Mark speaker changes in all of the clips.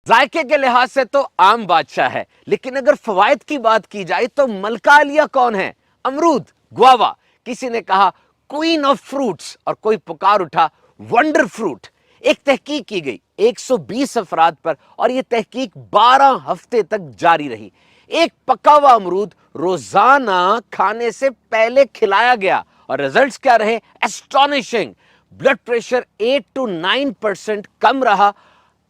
Speaker 1: ذائقے کے لحاظ سے تو عام بادشاہ ہے، لیکن اگر فوائد کی بات کی جائے تو ملکہ عالیہ کون ہے؟ امرود، گوابا۔ کسی نے کہا کوئین آف فروٹس اور کوئی پکار اٹھا ونڈر فروٹ۔ ایک تحقیق کی گئی 120 افراد پر اور یہ تحقیق 12 ہفتے تک جاری رہی۔ ایک پکا ہوا امرود روزانہ کھانے سے پہلے کھلایا گیا اور رزلٹس کیا رہے؟ اسٹونشنگ۔ بلڈ پریشر 8 to 9% کم رہا۔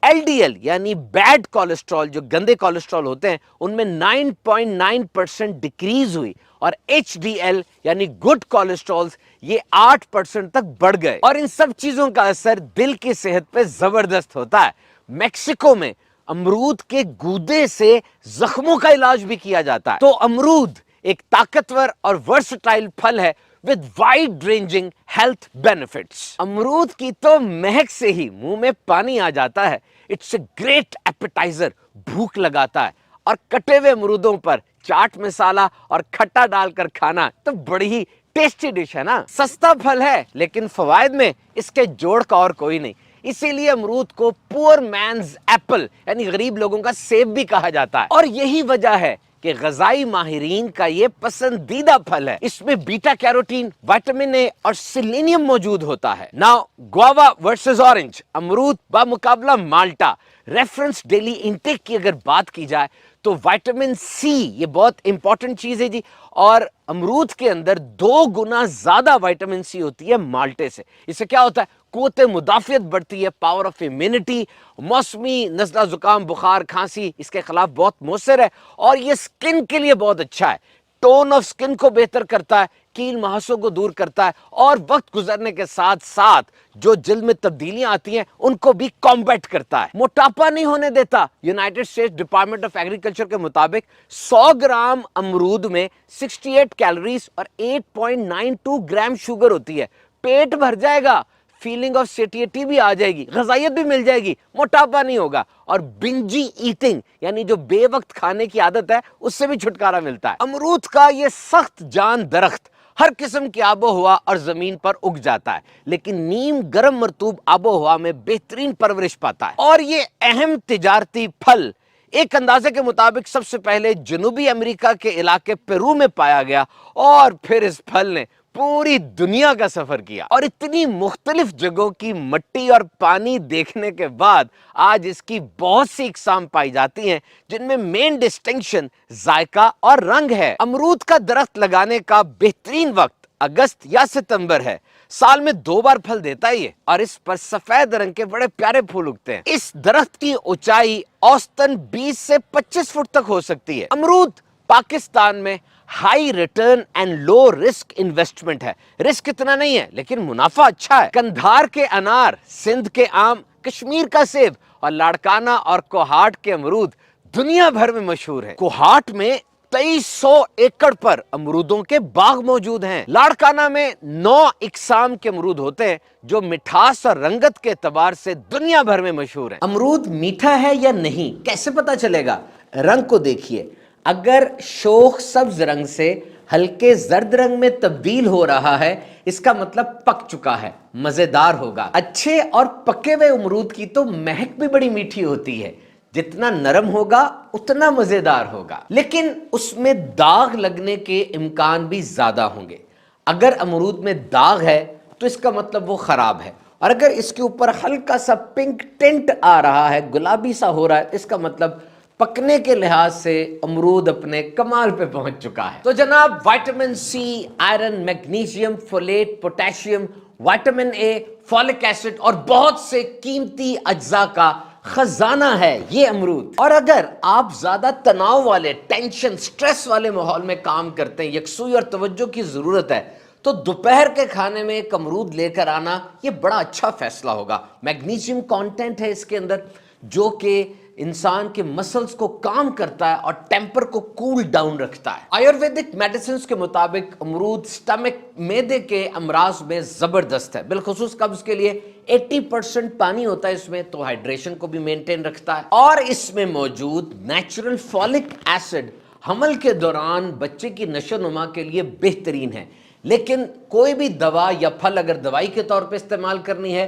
Speaker 1: ایل ڈی ایل یعنی بیڈ کولیسٹرول، جو گندے کولیسٹرول ہوتے ہیں، ان میں 9.9% ڈیکریز ہوئی، اور ایچ ڈی ایل یعنی گڈ کولیسٹرول یہ 8% تک بڑھ گئے۔ اور ان سب چیزوں کا اثر دل کی صحت پہ زبردست ہوتا ہے۔ میکسیکو میں امرود کے گودے سے زخموں کا علاج بھی کیا جاتا ہے۔ تو امرود ایک طاقتور اور ورسٹائل پھل ہے with wide ranging health benefits۔ امرود کی تو مہک سے ہی منہ میں پانی آ جاتا ہے۔ It's a great appetizer، بھوک لگاتا ہے، اور کٹے ہوئے امرودوں پر چاٹ مسالہ اور کھٹا ڈال کر کھانا تو بڑی ہی ٹیسٹی ڈش ہے نا۔ سستا پھل ہے لیکن فوائد میں اس کے جوڑ کا اور کوئی نہیں، اسی لیے امرود کو پور مینز ایپل یعنی غریب لوگوں کا سیب بھی کہا جاتا ہے، اور یہی وجہ ہے کہ غذائی ماہرین کا یہ پسندیدہ پھل ہے۔ اس میں بیٹا کیروٹین، وائٹامن اے اور سیلینیم موجود ہوتا ہے۔ ناؤ گوابا ورسز اورنج، امرود بمقابلہ مالٹا۔ ریفرنس ڈیلی انٹیک کی اگر بات کی جائے تو وائٹامن سی یہ بہت امپورٹنٹ چیز ہے جی، اور امرود کے اندر 2 گنا زیادہ وائٹامن سی ہوتی ہے مالٹے سے۔ اس سے کیا ہوتا ہے؟ قوت مدافعت بڑھتی ہے، پاور آف امیونٹی، موسمی نزلہ زکام بخار کھانسی اس کے خلاف بہت مؤثر ہے، اور یہ سکن کے لیے بہت اچھا ہے۔ ٹون آف سکن کو بہتر کرتا ہے، کیل مہاسوں کو دور کرتا ہے، اور وقت گزرنے کے ساتھ ساتھ جو جلد میں تبدیلیاں آتی ہیں ان کو بھی کمبیٹ کرتا ہے۔ موٹاپا نہیں ہونے دیتا۔ United States department of agriculture کے مطابق 100 گرام امرود میں 68 کیلوریز اور 8.92 گرام شوگر ہوتی ہے۔ پیٹ بھر جائے گا، فیلنگ آف سیٹیٹی بھی آ جائے گی، غذائیت بھی مل جائے گی، موٹاپا نہیں ہوگا، اور بنجی ایٹنگ یعنی جو بے وقت کھانے کی عادت ہے اس سے بھی چھٹکارا ملتا ہے۔ امرود کا یہ سخت جان درخت ہر قسم کی آب و ہوا اور زمین پر اگ جاتا ہے، لیکن نیم گرم مرطوب آب و ہوا میں بہترین پرورش پاتا ہے۔ اور یہ اہم تجارتی پھل ایک اندازے کے مطابق سب سے پہلے جنوبی امریکہ کے علاقے پیرو میں پایا گیا، اور پھر اس پھل نے پوری دنیا کا سفر کیا۔ اور اتنی مختلف جگہوں کی مٹی اور پانی دیکھنے کے بعد آج اس کی بہت سی اقسام پائی جاتی ہیں، جن میں مین ڈسٹنکشن ذائقہ اور رنگ ہے۔ امرود کا درخت لگانے کا بہترین وقت اگست یا ستمبر ہے۔ سال میں 2 بار پھل دیتا ہے یہ، اور اس پر سفید رنگ کے بڑے پیارے پھول اگتے ہیں۔ اس درخت کی اونچائی اوسطاً 20 سے 25 فٹ تک ہو سکتی ہے۔ امرود پاکستان میں high return and low risk investment ہے۔ رسک اتنا نہیں ہے لیکن منافع اچھا ہے۔ کندھار کے انار، سندھ کے آم، کشمیر کا سیب اور لاڑکانہ اور کوہاٹ کے امرود دنیا بھر میں مشہور ہے۔ کوہاٹ میں 2300 ایکڑ پر امرودوں کے باغ موجود ہیں۔ لاڑکانہ میں 9 اقسام کے امرود ہوتے ہیں جو مٹھاس اور رنگت کے اعتبار سے دنیا بھر میں مشہور ہیں۔ امرود میٹھا ہے یا نہیں کیسے پتا چلے گا؟ رنگ کو دیکھیے، اگر شوخ سبز رنگ سے ہلکے زرد رنگ میں تبدیل ہو رہا ہے اس کا مطلب پک چکا ہے، مزیدار ہوگا۔ اچھے اور پکے ہوئے امرود کی تو مہک بھی بڑی میٹھی ہوتی ہے، جتنا نرم ہوگا اتنا مزیدار ہوگا، لیکن اس میں داغ لگنے کے امکان بھی زیادہ ہوں گے۔ اگر امرود میں داغ ہے تو اس کا مطلب وہ خراب ہے، اور اگر اس کے اوپر ہلکا سا پنک ٹنٹ آ رہا ہے، گلابی سا ہو رہا ہے، اس کا مطلب پکنے کے لحاظ سے امرود اپنے کمال پہ پہنچ چکا ہے۔ تو جناب vitamin C, iron, magnesium, folate, potassium, vitamin A, folic acid اور بہت سے قیمتی اجزاء کا خزانہ ہے یہ امرود۔ اور اگر آپ زیادہ تناؤ والے، ٹینشن، سٹریس والے ماحول میں کام کرتے ہیں، یکسوئی اور توجہ کی ضرورت ہے، تو دوپہر کے کھانے میں ایک امرود لے کر آنا یہ بڑا اچھا فیصلہ ہوگا۔ میگنیشیم کانٹینٹ ہے اس کے اندر جو کہ انسان کے مسلز کو کام کرتا ہے اور ٹیمپر کو کول ڈاؤن رکھتا ہے۔ آیورویدک میڈیسنز کے مطابق امرود سٹمک، معدے کے امراض میں زبردست ہے، بالخصوص قبض کے لیے 80% پانی ہوتا ہے اس میں، تو ہائیڈریشن کو بھی مینٹین رکھتا ہے۔ اور اس میں موجود نیچرل فولک ایسڈ حمل کے دوران بچے کی نشو و نما کے لیے بہترین ہے۔ لیکن کوئی بھی دوا یا پھل اگر دوائی کے طور پہ استعمال کرنی ہے،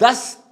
Speaker 1: 10